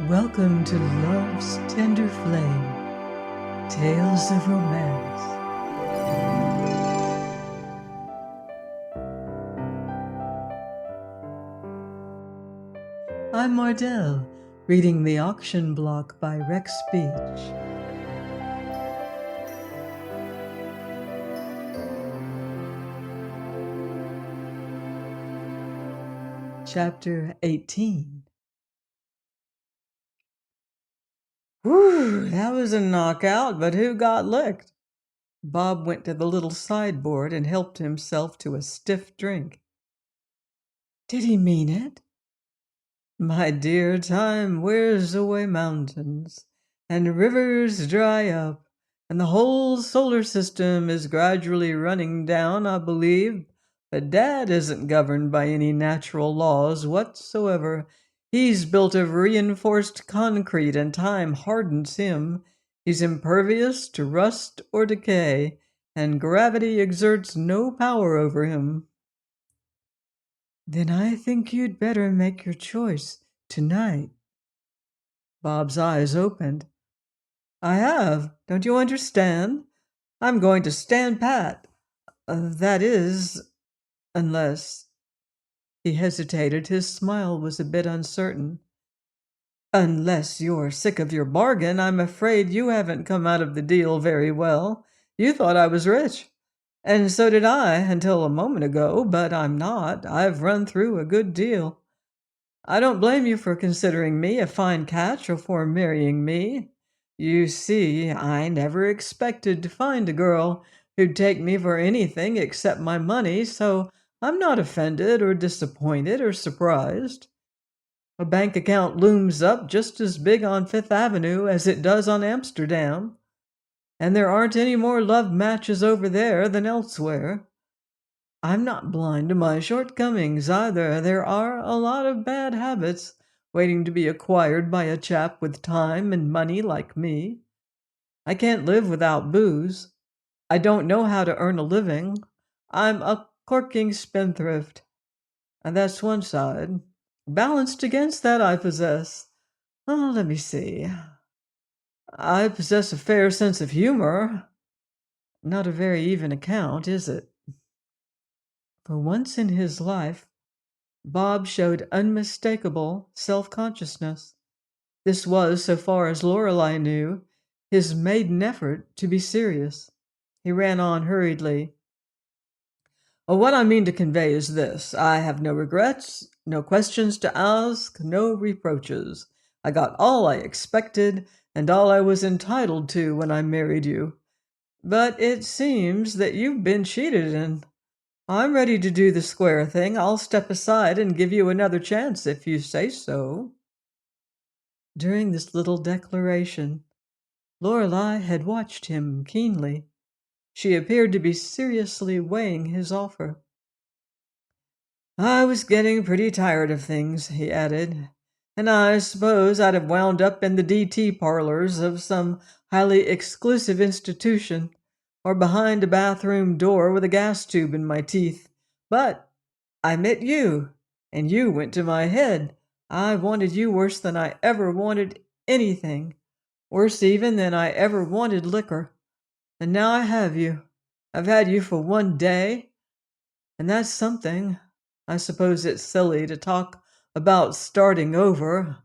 Welcome to Love's Tender Flame, Tales of Romance. I'm Mardell, reading The Auction Block by Rex Beach. Chapter 18. Whew, that was a knockout, but who got licked? Bob went to the little sideboard and helped himself to a stiff drink. Did he mean it? My dear, time wears away mountains, and rivers dry up, and the whole solar system is gradually running down, I believe. But Dad isn't governed by any natural laws whatsoever. He's built of reinforced concrete, and time hardens him. He's impervious to rust or decay, and gravity exerts no power over him. Then I think you'd better make your choice tonight. Bob's eyes opened. I have. Don't you understand? I'm going to stand pat. That is, unless... He hesitated. His smile was a bit uncertain. Unless you're sick of your bargain, I'm afraid you haven't come out of the deal very well. You thought I was rich. And so did I until a moment ago, but I'm not. I've run through a good deal. I don't blame you for considering me a fine catch or for marrying me. You see, I never expected to find a girl who'd take me for anything except my money, so I'm not offended or disappointed or surprised. A bank account looms up just as big on Fifth Avenue as it does on Amsterdam, and there aren't any more love matches over there than elsewhere. I'm not blind to my shortcomings either. There are a lot of bad habits waiting to be acquired by a chap with time and money like me. I can't live without booze. I don't know how to earn a living. I'm a corking spendthrift. And that's one side. Balanced against that, I possess. Oh, let me see. I possess a fair sense of humor. Not a very even account, is it? For once in his life, Bob showed unmistakable self-consciousness. This was, so far as Lorelei knew, his maiden effort to be serious. He ran on hurriedly. What I mean to convey is this. I have no regrets, no questions to ask, no reproaches. I got all I expected and all I was entitled to when I married you. But it seems that you've been cheated, and I'm ready to do the square thing. I'll step aside and give you another chance if you say so. During this little declaration, Lorelei had watched him keenly. She appeared to be seriously weighing his offer. I was getting pretty tired of things, he added, and I suppose I'd have wound up in the DT parlors of some highly exclusive institution, or behind a bathroom door with a gas tube in my teeth. But I met you, and you went to my head. I wanted you worse than I ever wanted anything, worse even than I ever wanted liquor. And now I have you. I've had you for one day, and that's something. I suppose it's silly to talk about starting over.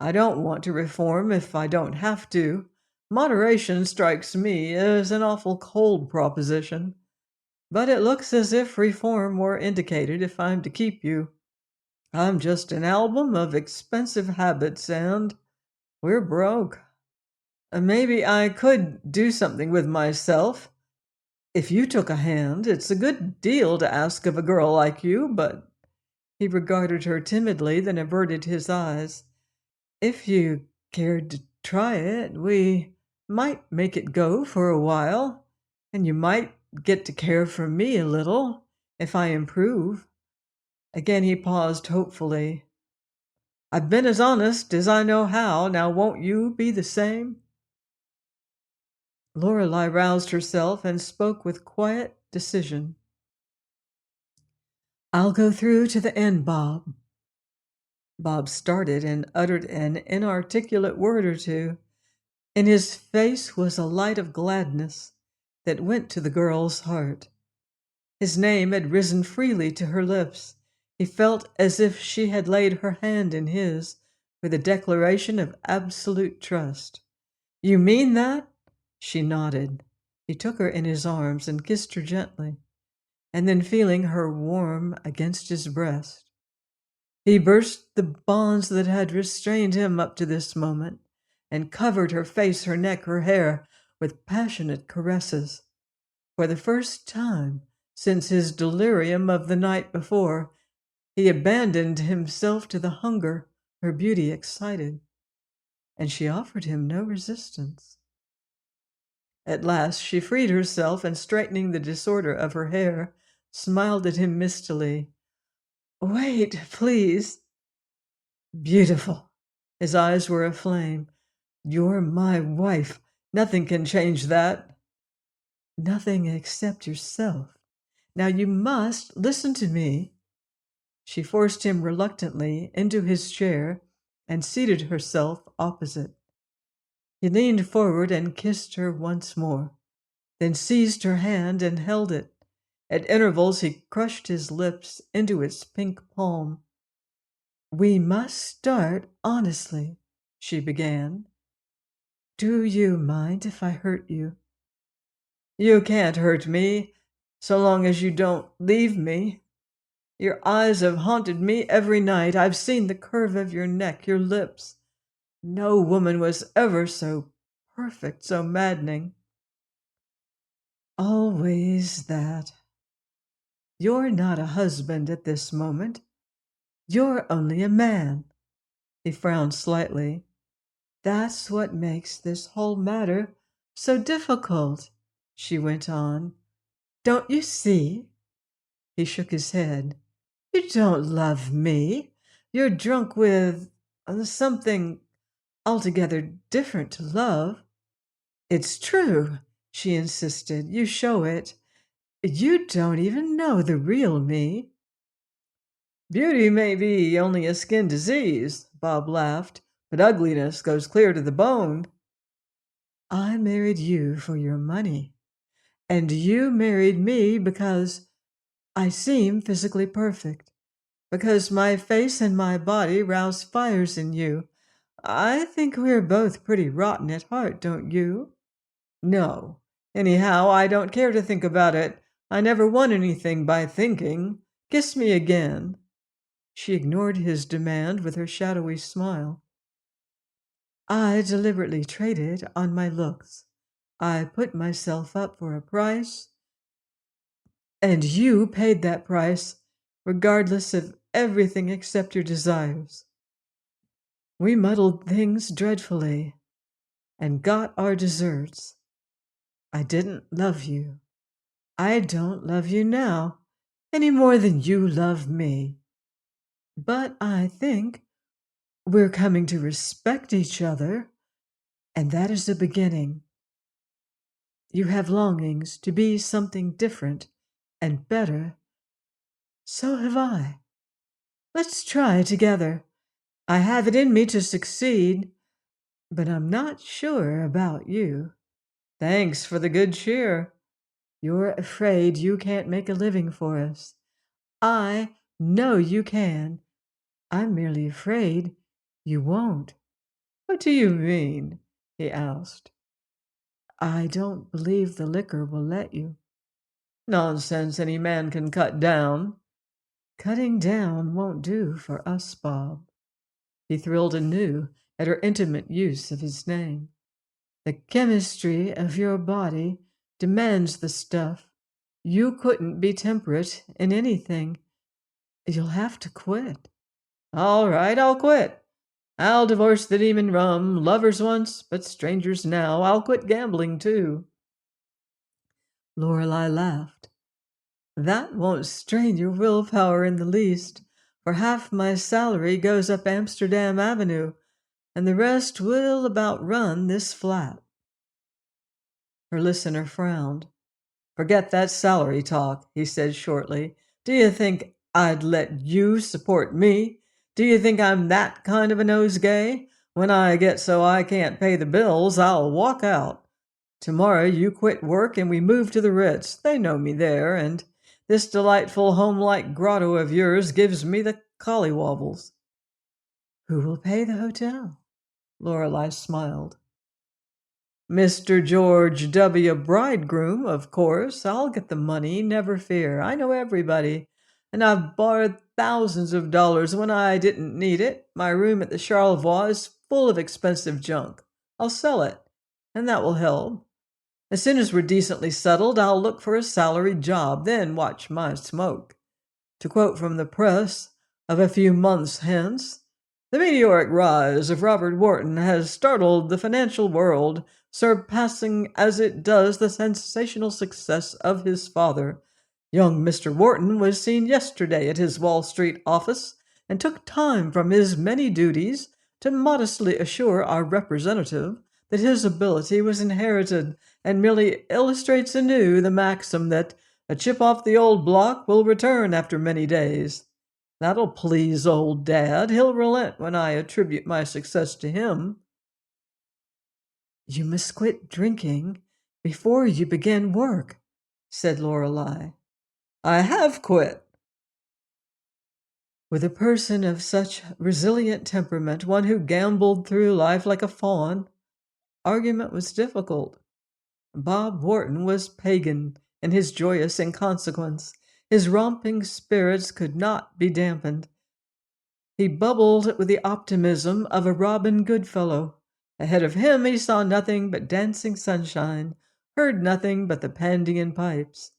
I don't want to reform if I don't have to. Moderation strikes me as an awful cold proposition. But it looks as if reform were indicated if I'm to keep you. I'm just an album of expensive habits, and we're broke. Maybe I could do something with myself. If you took a hand, it's a good deal to ask of a girl like you, but... He regarded her timidly, then averted his eyes. If you cared to try it, we might make it go for a while, and you might get to care for me a little, if I improve. Again he paused hopefully. I've been as honest as I know how. Now won't you be the same? Lorelei roused herself and spoke with quiet decision. I'll go through to the end, Bob. Bob started and uttered an inarticulate word or two. In his face was a light of gladness that went to the girl's heart. His name had risen freely to her lips. He felt as if she had laid her hand in his with a declaration of absolute trust. "You mean that?" She nodded. He took her in his arms and kissed her gently, and then feeling her warm against his breast, he burst the bonds that had restrained him up to this moment and covered her face, her neck, her hair with passionate caresses. For the first time since his delirium of the night before, he abandoned himself to the hunger her beauty excited, and she offered him no resistance. At last she freed herself and, straightening the disorder of her hair, smiled at him mistily. "Wait, please." "Beautiful." His eyes were aflame. "You're my wife. Nothing can change that." "Nothing except yourself. Now you must listen to me." She forced him reluctantly into his chair and seated herself opposite. He leaned forward and kissed her once more, then seized her hand and held it. At intervals he crushed his lips into its pink palm. "We must start honestly," she began. "Do you mind if I hurt you?" "You can't hurt me so long as you don't leave me. Your eyes have haunted me every night. I've seen the curve of your neck, your lips. No woman was ever so perfect, so maddening." "Always that. You're not a husband at this moment. You're only a man." He frowned slightly. "That's what makes this whole matter so difficult," she went on. "Don't you see?" He shook his head. "You don't love me. You're drunk with something altogether different to love." "It's true," she insisted. "You show it. You don't even know the real me." "Beauty may be only a skin disease," Bob laughed, "but ugliness goes clear to the bone." "I married you for your money, and you married me because I seem physically perfect, because my face and my body rouse fires in you. I think we're both pretty rotten at heart, don't you?" "No. Anyhow, I don't care to think about it. I never won anything by thinking. Kiss me again." She ignored his demand with her shadowy smile. "I deliberately traded on my looks. I put myself up for a price, and you paid that price, regardless of everything except your desires. We muddled things dreadfully and got our deserts. I didn't love you. I don't love you now any more than you love me. But I think we're coming to respect each other, and that is a beginning. You have longings to be something different and better. So have I. Let's try together. I have it in me to succeed, but I'm not sure about you." "Thanks for the good cheer." "You're afraid you can't make a living for us. I know you can. I'm merely afraid you won't." "What do you mean?" he asked. "I don't believe the liquor will let you." "Nonsense, any man can cut down." "Cutting down won't do for us, Bob." He thrilled anew at her intimate use of his name. "The chemistry of your body demands the stuff. You couldn't be temperate in anything. You'll have to quit." "All right, I'll quit. I'll divorce the demon rum. Lovers once, but strangers now. I'll quit gambling, too." Lorelei laughed. "That won't strain your willpower in the least, for half my salary goes up Amsterdam Avenue, and the rest will about run this flat." Her listener frowned. "Forget that salary talk," he said shortly. "Do you think I'd let you support me? Do you think I'm that kind of a nosegay? When I get so I can't pay the bills, I'll walk out. Tomorrow you quit work and we move to the Ritz. They know me there, and this delightful home-like grotto of yours gives me the collywobbles." "Who will pay the hotel?" Lorelei smiled. "Mr. George W. Bridegroom, of course. I'll get the money, never fear. I know everybody, and I've borrowed thousands of dollars when I didn't need it. My room at the Charlevoix is full of expensive junk. I'll sell it, and that will help. As soon as we're decently settled, I'll look for a salaried job, then watch my smoke. To quote from the press of a few months hence, the meteoric rise of Robert Wharton has startled the financial world, surpassing as it does the sensational success of his father. Young Mr. Wharton was seen yesterday at his Wall Street office and took time from his many duties to modestly assure our representative that his ability was inherited, and merely illustrates anew the maxim that a chip off the old block will return after many days. That'll please old Dad. He'll relent when I attribute my success to him." "You must quit drinking before you begin work," said Lorelei. "I have quit." With a person of such resilient temperament, one who gambled through life like a fawn, argument was difficult. Bob Wharton was pagan in his joyous inconsequence. His romping spirits could not be dampened. He bubbled with the optimism of a Robin Goodfellow. Ahead of him he saw nothing but dancing sunshine, heard nothing but the Pandean pipes.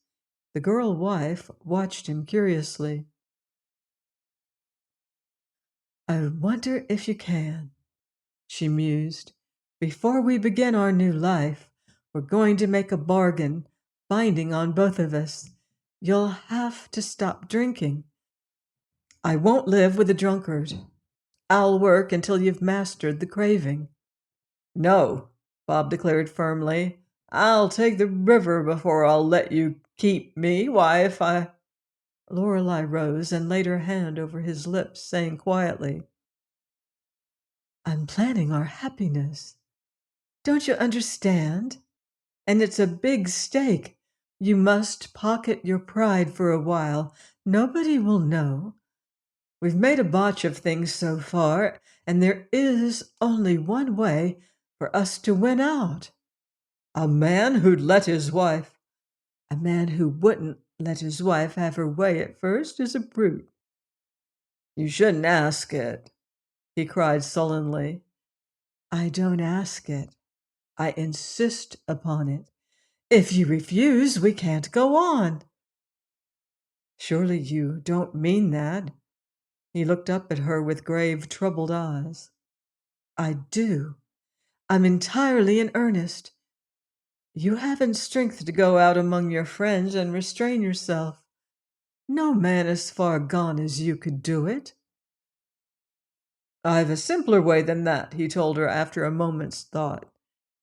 The girl wife watched him curiously. "I wonder if you can," she mused. "Before we begin our new life, we're going to make a bargain, binding on both of us. You'll have to stop drinking. I won't live with a drunkard. I'll work until you've mastered the craving." "No," Bob declared firmly. "I'll take the river before I'll let you keep me. Why, if I—" Lorelei rose and laid her hand over his lips, saying quietly, "I'm planning our happiness. Don't you understand? And it's a big stake. You must pocket your pride for a while. Nobody will know. We've made a botch of things so far, and there is only one way for us to win out." "A man who'd let his wife—" "A man who wouldn't let his wife have her way at first is a brute." "You shouldn't ask it," he cried sullenly. "I don't ask it. I insist upon it. If you refuse, we can't go on." "Surely you don't mean that?" He looked up at her with grave, troubled eyes. "I do. I'm entirely in earnest. You haven't strength to go out among your friends and restrain yourself. No man as far gone as you could do it." "I've a simpler way than that," he told her after a moment's thought.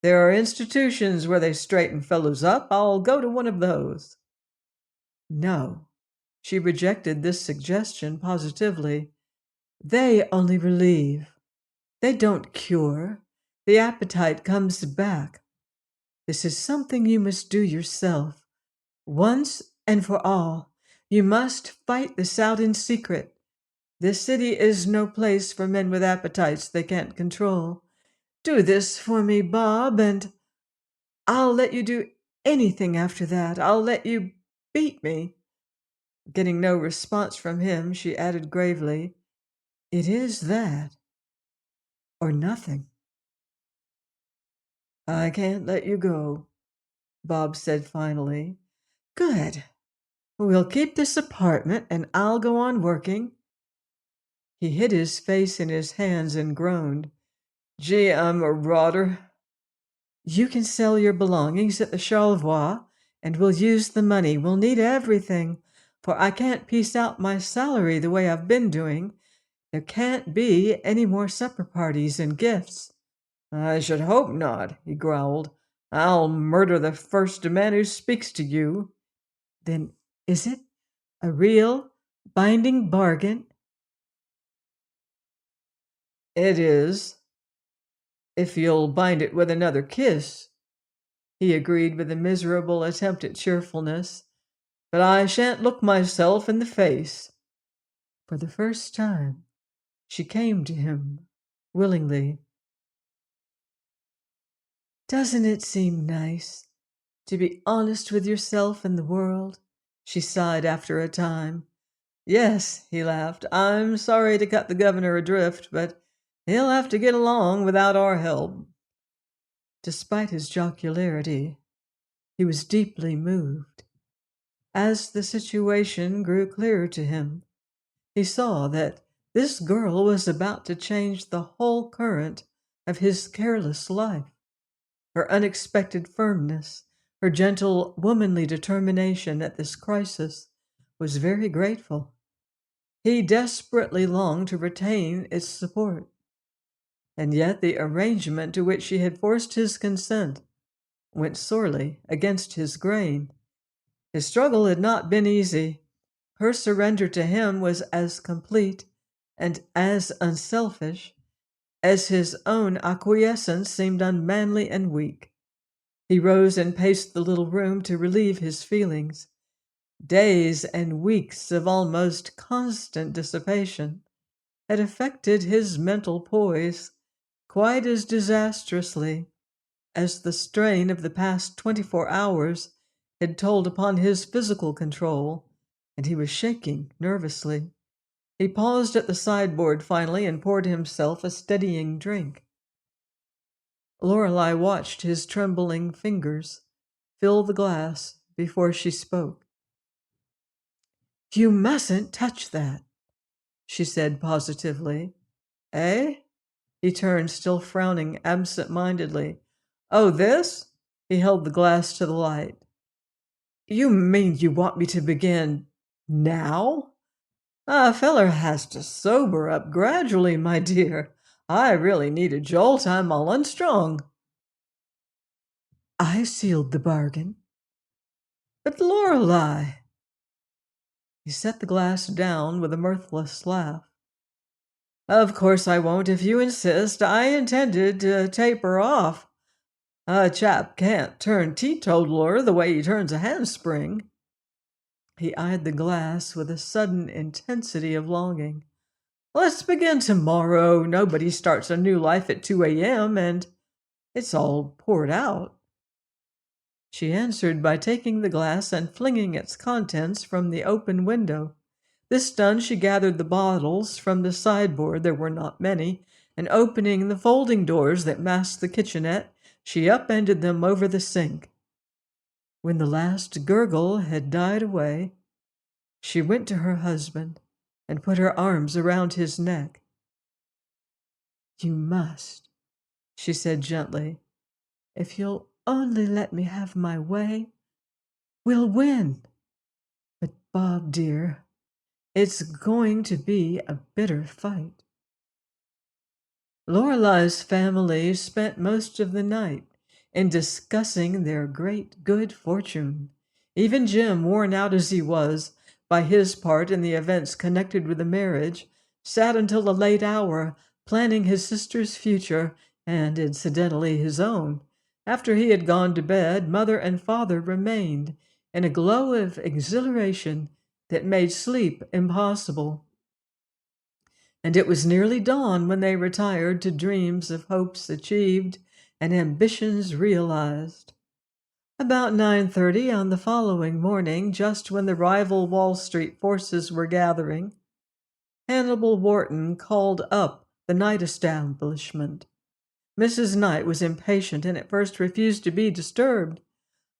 "There are institutions where they straighten fellows up. I'll go to one of those." No. She rejected this suggestion positively. "They only relieve. They don't cure. The appetite comes back. This is something you must do yourself. Once and for all, you must fight this out in secret. This city is no place for men with appetites they can't control. Do this for me, Bob, and I'll let you do anything after that. I'll let you beat me." Getting no response from him, she added gravely, "It is that, or nothing." "I can't let you go," Bob said finally. "Good. We'll keep this apartment, and I'll go on working." He hid his face in his hands and groaned. "Gee, I'm a rotter." "You can sell your belongings at the Charlevoix, and we'll use the money. We'll need everything, for I can't piece out my salary the way I've been doing. There can't be any more supper parties and gifts." "I should hope not," he growled. "I'll murder the first man who speaks to you." "Then is it a real binding bargain?" "It is, if you'll bind it with another kiss," he agreed with a miserable attempt at cheerfulness. "But I shan't look myself in the face." For the first time, she came to him willingly. "Doesn't it seem nice to be honest with yourself and the world?" she sighed after a time. "Yes," he laughed. "I'm sorry to cut the governor adrift, but he'll have to get along without our help." Despite his jocularity, he was deeply moved. As the situation grew clearer to him, he saw that this girl was about to change the whole current of his careless life. Her unexpected firmness, her gentle, womanly determination at this crisis was very grateful. He desperately longed to retain its support. And yet the arrangement to which she had forced his consent went sorely against his grain. His struggle had not been easy. Her surrender to him was as complete and as unselfish as his own acquiescence seemed unmanly and weak. He rose and paced the little room to relieve his feelings. Days and weeks of almost constant dissipation had affected his mental poise quite as disastrously as the strain of the past 24 hours had told upon his physical control, and he was shaking nervously. He paused at the sideboard finally and poured himself a steadying drink. Lorelei watched his trembling fingers fill the glass before she spoke. "You mustn't touch that," she said positively. "Eh?" He turned, still frowning absent-mindedly. "Oh, this?" He held the glass to the light. "You mean you want me to begin now?" "A feller has to sober up gradually, my dear. I really need a jolt. I'm all unstrung." "I sealed the bargain." "But Lorelei—" He set the glass down with a mirthless laugh. "Of course I won't if you insist. I intended to taper off. A chap can't turn teetotaler the way he turns a handspring." He eyed the glass with a sudden intensity of longing. "Let's begin tomorrow. Nobody starts a new life at 2 a.m., and it's all poured out." She answered by taking the glass and flinging its contents from the open window. This done, she gathered the bottles from the sideboard, there were not many, and opening the folding doors that masked the kitchenette, she upended them over the sink. When the last gurgle had died away, she went to her husband and put her arms around his neck. "You must," she said gently. "If you'll only let me have my way, we'll win. But, Bob, dear, it's going to be a bitter fight." Lorelei's family spent most of the night in discussing their great good fortune. Even Jim, worn out as he was by his part in the events connected with the marriage, sat until a late hour planning his sister's future and, incidentally, his own. After he had gone to bed, mother and father remained in a glow of exhilaration that made sleep impossible. And it was nearly dawn when they retired to dreams of hopes achieved and ambitions realized. About 9:30 on the following morning, just when the rival Wall Street forces were gathering, Hannibal Wharton called up the Knight establishment. Mrs. Knight was impatient and at first refused to be disturbed,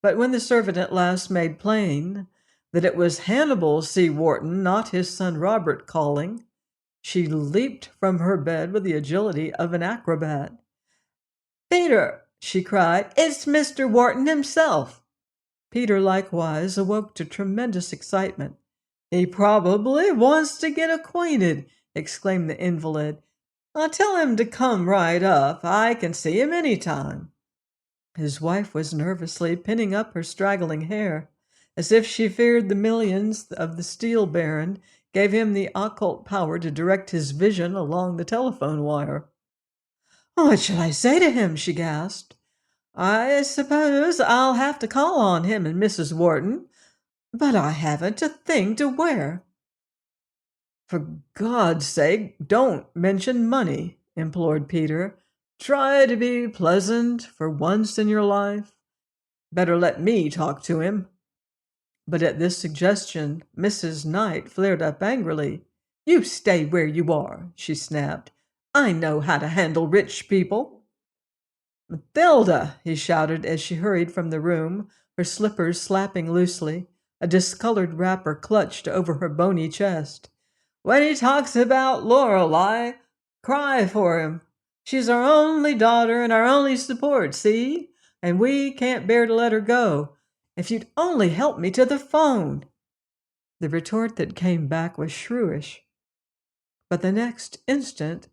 but when the servant at last made plain that it was Hannibal C. Wharton, not his son Robert, calling, she leaped from her bed with the agility of an acrobat. "Peter," she cried, "it's Mr. Wharton himself." Peter likewise awoke to tremendous excitement. "He probably wants to get acquainted," exclaimed the invalid. "I'll tell him to come right up. I can see him any time." His wife was nervously pinning up her straggling hair, as if she feared the millions of the steel baron gave him the occult power to direct his vision along the telephone wire. What shall I say to him? She gasped. I suppose I'll have to call on him and Mrs. Wharton, but I haven't a thing to wear. For God's sake, don't mention money, implored Peter. Try to be pleasant for once in your life. Better let me talk to him. But at this suggestion, Mrs. Knight flared up angrily. You stay where you are, she snapped. I know how to handle rich people. Mathilda, he shouted as she hurried from the room, her slippers slapping loosely, a discolored wrapper clutched over her bony chest. When he talks about Lorelei, cry for him. She's our only daughter and our only support, see? And we can't bear to let her go. If you'd only help me to the phone. The retort that came back was shrewish. But the next instant,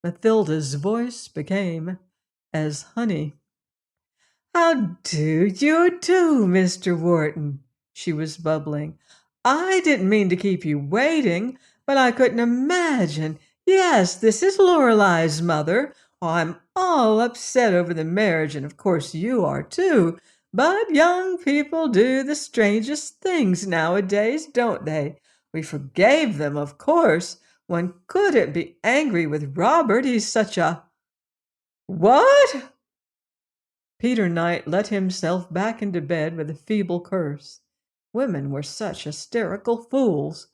Mathilda's voice became as honey. How do you do, Mr. Wharton? She was bubbling. I didn't mean to keep you waiting, but I couldn't imagine. Yes, this is Lorelei's mother. Oh, I'm all upset over the marriage, and of course you are too. But young people do the strangest things nowadays, don't they? We forgave them, of course. One couldn't be angry with Robert. He's such a... What? Peter Knight let himself back into bed with a feeble curse. Women were such hysterical fools.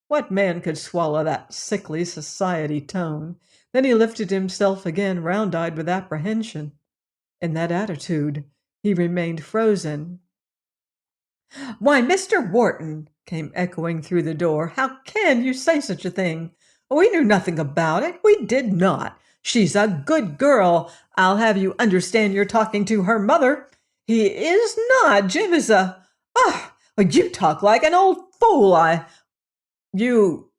What man could swallow that sickly society tone? Then he lifted himself again, round-eyed with apprehension. In that attitude, he remained frozen. Why, Mr. Wharton, came echoing through the door, how can you say such a thing? We knew nothing about it. We did not. She's a good girl. I'll have you understand you're talking to her mother. He is not. Jim is a... Oh, you talk like an old fool. You...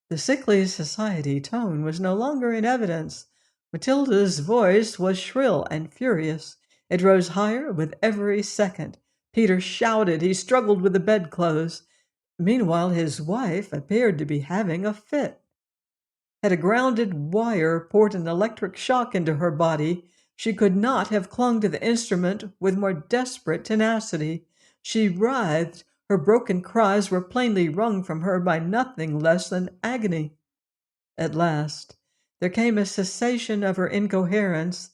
The sickly society tone was no longer in evidence. Matilda's voice was shrill and furious. It rose higher with every second. Peter shouted. He struggled with the bedclothes. Meanwhile, his wife appeared to be having a fit. Had a grounded wire poured an electric shock into her body, she could not have clung to the instrument with more desperate tenacity. She writhed. Her broken cries were plainly wrung from her by nothing less than agony. At last, there came a cessation of her incoherence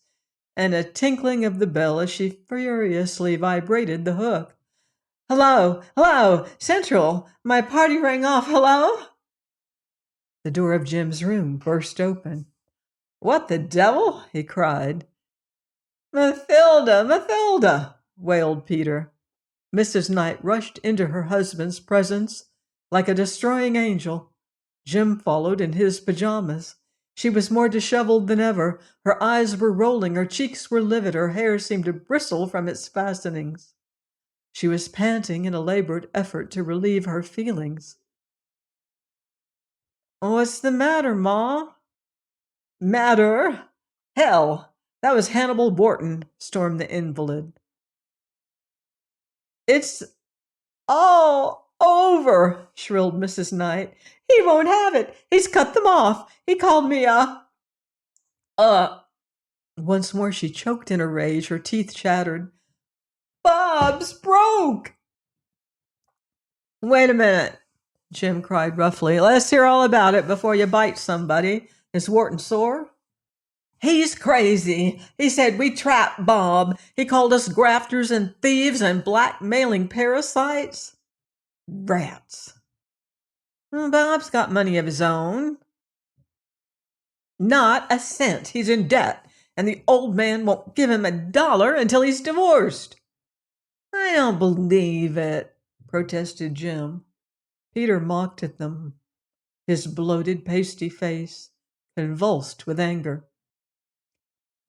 and a tinkling of the bell as she furiously vibrated the hook. Hello, hello, Central, my party rang off, hello? The door of Jim's room burst open. What the devil? He cried. Mathilda, Mathilda, wailed Peter. Mrs. Knight rushed into her husband's presence like a destroying angel. Jim followed in his pajamas. She was more disheveled than ever. Her eyes were rolling, her cheeks were livid, her hair seemed to bristle from its fastenings. She was panting in a labored effort to relieve her feelings. What's the matter, Ma? Matter? Hell, that was Hannibal Wharton, stormed the invalid. It's all over, shrilled Mrs. Knight. He won't have it. He's cut them off. He called me Once more she choked in a rage, her teeth chattered. Bob's broke! Wait a minute, Jim cried roughly. Let's hear all about it before you bite somebody. Is Wharton sore? He's crazy. He said we trapped Bob. He called us grafters and thieves and blackmailing parasites. Rats. Bob's got money of his own. Not a cent. He's in debt, and the old man won't give him $1 until he's divorced. I don't believe it, protested Jim. Peter mocked at them, his bloated, pasty face convulsed with anger.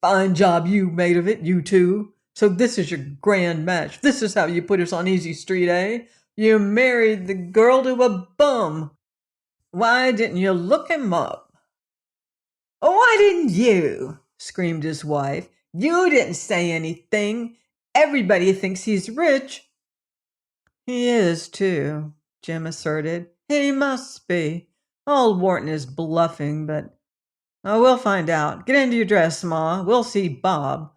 Fine job you made of it, you two. So this is your grand match. This is how you put us on easy street, eh? You married the girl to a bum. Why didn't you look him up? Why didn't you? Screamed his wife. You didn't say anything. Everybody thinks he's rich. He is, too, Jim asserted. He must be. Old Wharton is bluffing, but Oh, we'll find out. Get into your dress, Ma. We'll see Bob.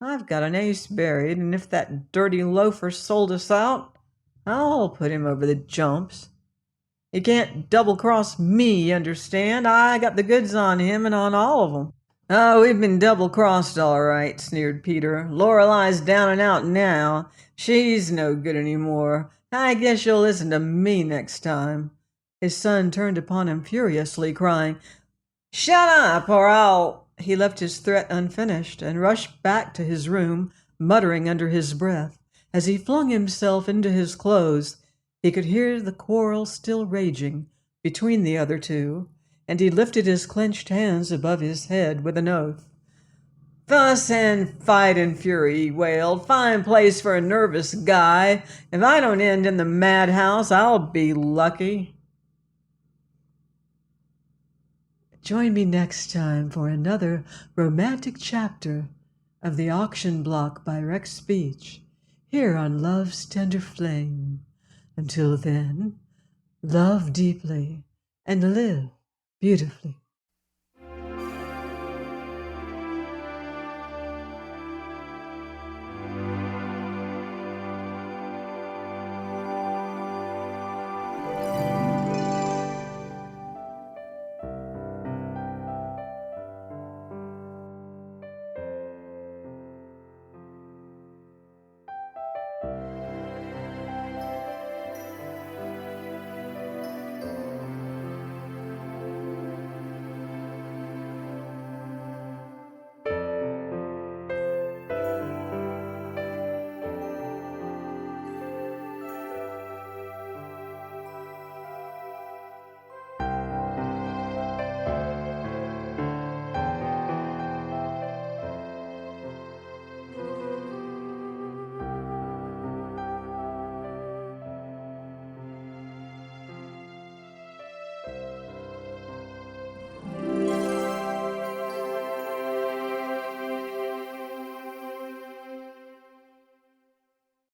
I've got an ace buried, and if that dirty loafer sold us out, I'll put him over the jumps. He can't double-cross me, you understand? I got the goods on him and on all of them. Oh, we've been double-crossed all right, sneered Peter. Lorelei's down and out now. She's no good anymore. I guess you'll listen to me next time. His son turned upon him furiously, crying, "Shut up, or I'll—" He left his threat unfinished and rushed back to his room, muttering under his breath. As he flung himself into his clothes, he could hear the quarrel still raging between the other two, and he lifted his clenched hands above his head with an oath. "Fuss and fight and fury," he wailed. "Fine place for a nervous guy. If I don't end in the madhouse, I'll be lucky." Join me next time for another romantic chapter of The Auction Block by Rex Beach, here on Love's Tender Flame. Until then, love deeply and live beautifully.